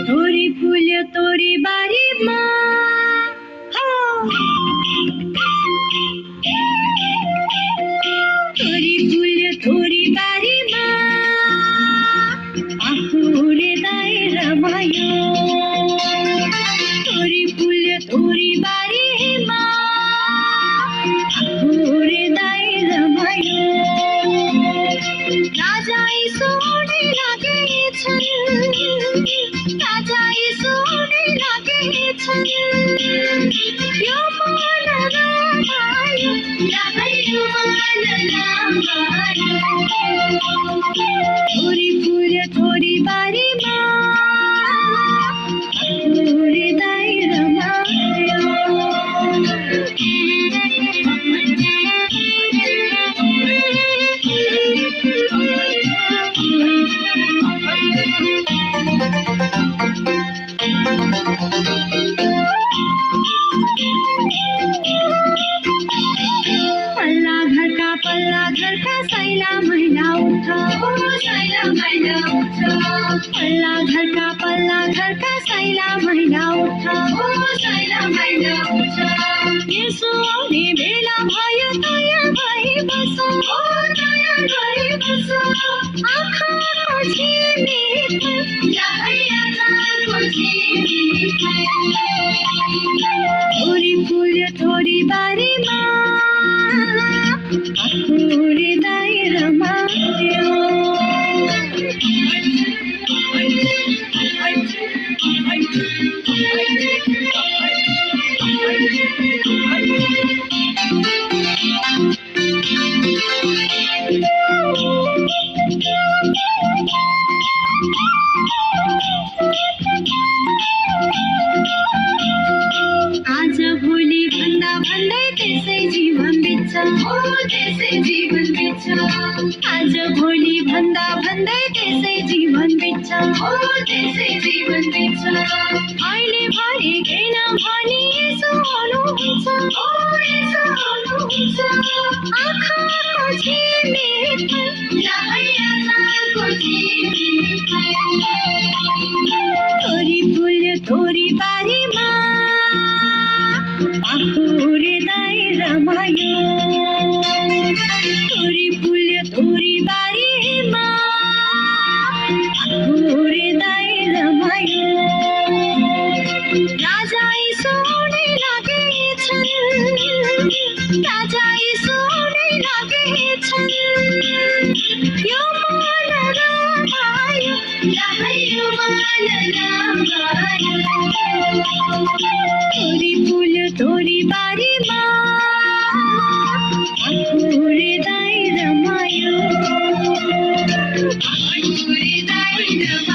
तोरी फूल तोरी बारी माँ, तोरी फूल तोरी बारी माँ, आफूले दाइ रमायो। तोरी फूल तोरी बारी माँ, आफूले दाइ रमायो। राजा सोने लागेछन्, राजा सोने लागेछन्, यो मन रमायो, यो मन रमायो। तोरी फूल तोरी बारीमा आफूले दाइ रमायो। पल्ला घर का सैला मैला उठ, सैला मैला उठ। पल्ला घर का सैला मैला उठ, सैला मैला उठ। यसो आउने बेला भयो तयार भई बस, तयार भई बस। आँखाको झिमिक आँखाको झिमिक। तोरी फूल तोरी बारीमा आफूले दाइ रमायो। आज भोलि भन्दा भन्दै त्यसै जीवन बित्छ, त्यसै जीवन बित्छ। आज भोलि भन्दा भन्दै त्यसै जीवन बित्छ, त्यसै जीवन बित्छ। अहिले भनेकै नभनी यसो हुनुहुन्छ, यसो हुनुहुन्छ। आँखाको झिमिक आँखाको झिमिक। तोरी फूल तोरी बारीमा आफूले दाइ रमायो। तोरी फूल तोरी बारीमा आफूले दाइ रमायो। राजा सोने लागेछन्, राजा सोने लागेछन्, यो मन रमायो, यो मन रमायो। तोरी फूल तोरी बारीमा आफूले दाइ रमायो, आफूले दाइ रमायो।